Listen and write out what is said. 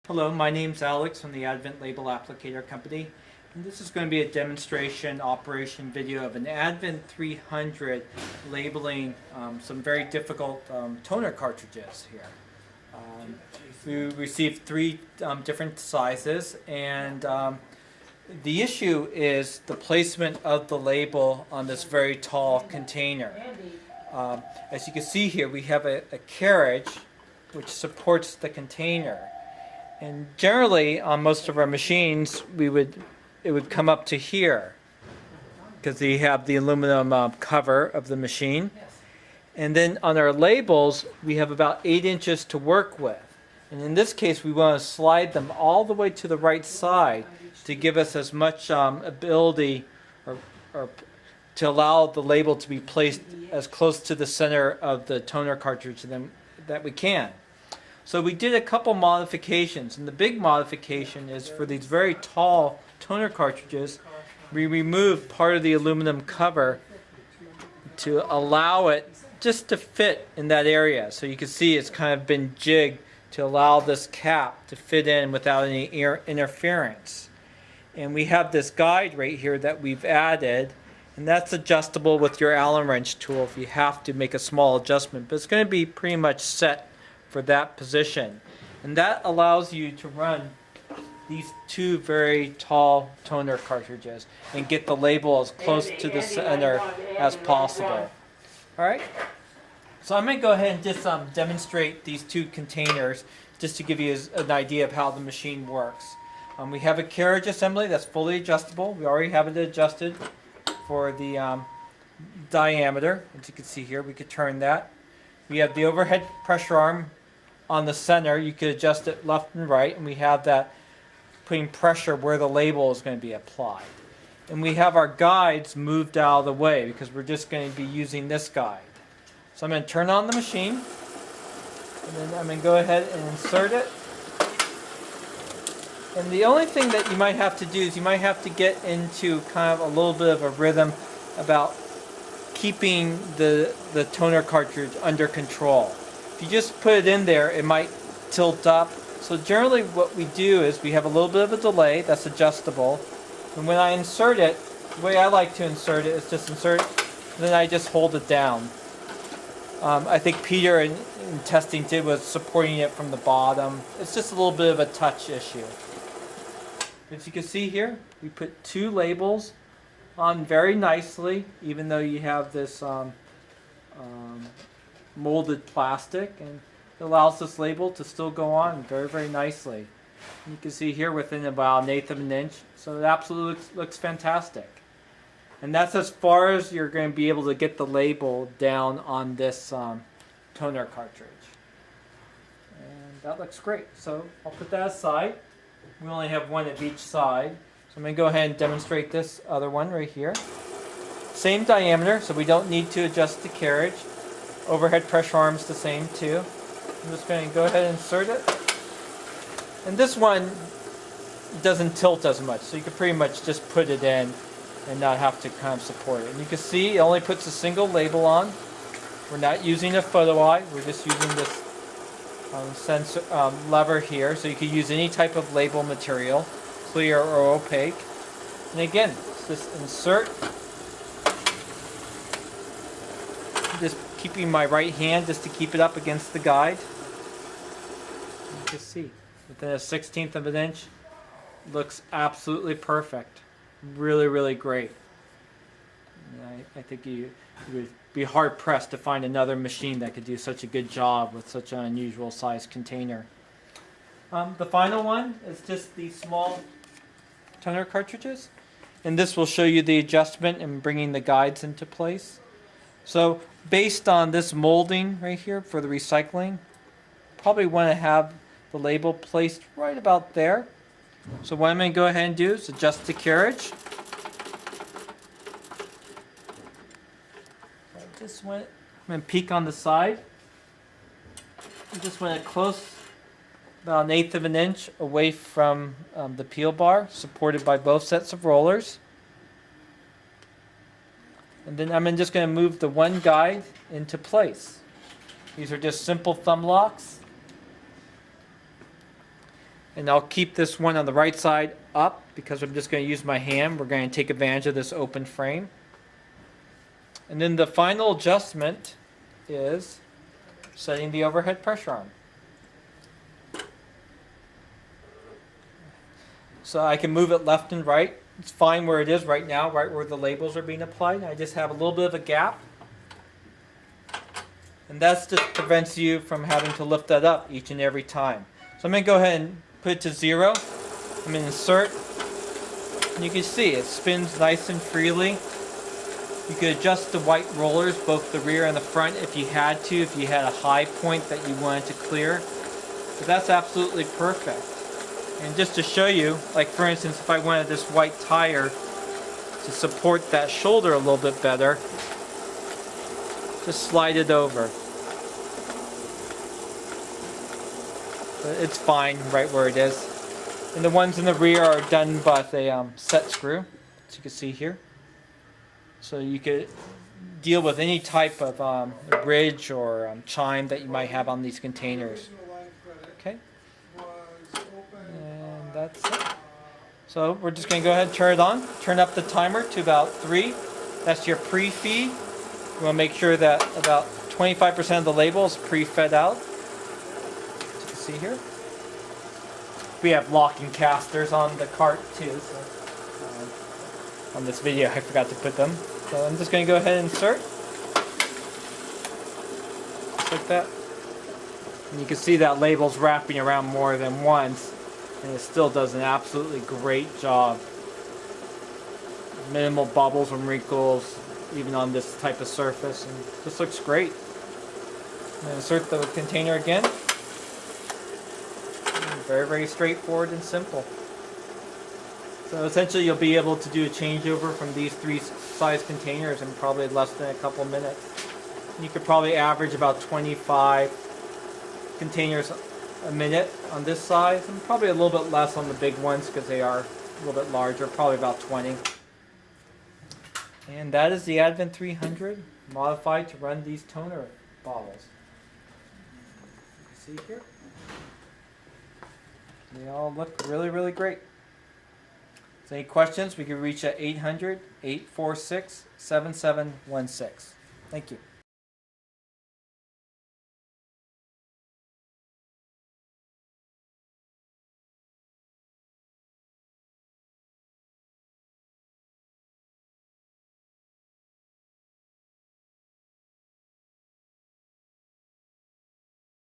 Hello, my name's Alex from the Advent Label Applicator Company, and this is going to be a demonstration operation video of an Advent 300 labeling some very difficult toner cartridges here. We received three different sizes, and the issue is the placement of the label on this very tall container. As you can see here, we have a carriage which supports the container. And generally, on most of our machines, it would come up to here because they have the aluminum cover of the machine. And then on our labels, we have about 8 inches to work with. And in this case, we want to slide them all the way to the right side to give us as much ability or to allow the label to be placed as close to the center of the toner cartridge that we can. So we did a couple modifications, and the big modification is for these very tall toner cartridges, we removed part of the aluminum cover to allow it just to fit in that area. So you can see it's kind of been jigged to allow this cap to fit in without any interference. And we have this guide right here that we've added, and that's adjustable with your Allen wrench tool if you have to make a small adjustment, but it's going to be pretty much set for that position. And that allows you to run these two very tall toner cartridges and get the label as close to the center as possible. Alright, so I'm going to go ahead and just demonstrate these two containers just to give you an idea of how the machine works. We have a carriage assembly that's fully adjustable. We already have it adjusted for the diameter. As you can see here, we could turn that. We have the overhead pressure arm on the center. You could adjust it left and right, and we have that putting pressure where the label is going to be applied. And we have our guides moved out of the way because we're just going to be using this guide. So I'm going to turn on the machine, and then I'm going to go ahead and insert it. And the only thing that you might have to do is you might have to get into kind of a little bit of a rhythm about keeping the toner cartridge under control. If you just put it in there, it might tilt up. So generally what we do is we have a little bit of a delay that's adjustable. And when I insert it, the way I like to insert it is just insert it, and then I just hold it down. I think Peter in testing was supporting it from the bottom. It's just a little bit of a touch issue. As you can see here, we put two labels on very nicely, even though you have this molded plastic, and it allows this label to still go on very, very nicely. And you can see here within about 1/8 of an inch, so it absolutely looks fantastic. And that's as far as you're going to be able to get the label down on this toner cartridge. And that looks great. So I'll put that aside. We only have one of each side. So I'm going to go ahead and demonstrate this other one right here. Same diameter, so we don't need to adjust the carriage. Overhead pressure arm's the same too. I'm just going to go ahead and insert it. And this one doesn't tilt as much, so you can pretty much just put it in and not have to kind of support it. And you can see it only puts a single label on. We're not using a photo eye, we're just using this sensor lever here, so you can use any type of label material, clear or opaque. And again, just insert. Just keeping my right hand just to keep it up against the guide. You can see within a 1/16 of an inch, looks absolutely perfect. Really, really great. And I think you would be hard pressed to find another machine that could do such a good job with such an unusual size container. The final one is just these small toner cartridges, and this will show you the adjustment and bringing the guides into place. So based on this molding right here for the recycling, probably want to have the label placed right about there. So what I'm going to go ahead and do is adjust the carriage. I'm going to peek on the side. I just want it close, about 1/8 of an inch away from the peel bar, supported by both sets of rollers. And then I'm just going to move the one guide into place. These are just simple thumb locks. And I'll keep this one on the right side up because I'm just going to use my hand. We're going to take advantage of this open frame. And then the final adjustment is setting the overhead pressure on. So I can move it left and right. It's fine where it is right now, right where the labels are being applied. I just have a little bit of a gap. And that just prevents you from having to lift that up each and every time. So I'm going to go ahead and put it to 0. I'm going to insert. And you can see it spins nice and freely. You could adjust the white rollers, both the rear and the front, if you had to, if you had a high point that you wanted to clear. But that's absolutely perfect. And just to show you, like for instance, if I wanted this white tire to support that shoulder a little bit better, just slide it over. But it's fine right where it is. And the ones in the rear are done by a set screw, as you can see here. So you could deal with any type of ridge or chime that you might have on these containers. Okay, and that's it. So we're just going to go ahead and turn it on. Turn up the timer to about 3. That's your pre-feed. You want to make sure that about 25% of the label is pre-fed out. As you can see here. We have locking casters on the cart too. So, on this video I forgot to put them. So I'm just going to go ahead and insert. Just like that. And you can see that label's wrapping around more than once. And it still does an absolutely great job. Minimal bubbles and wrinkles, even on this type of surface. And this looks great. I'm going to insert the container again. Very, very straightforward and simple. So essentially you'll be able to do a changeover from these 3 size containers in probably less than a couple minutes. You could probably average about 25 containers a minute on this size, and probably a little bit less on the big ones because they are a little bit larger, probably about 20. And that is the Advent 300 modified to run these toner bottles. See here? They all look really, really great. So any questions, we can reach at 800-846-7716. Thank you.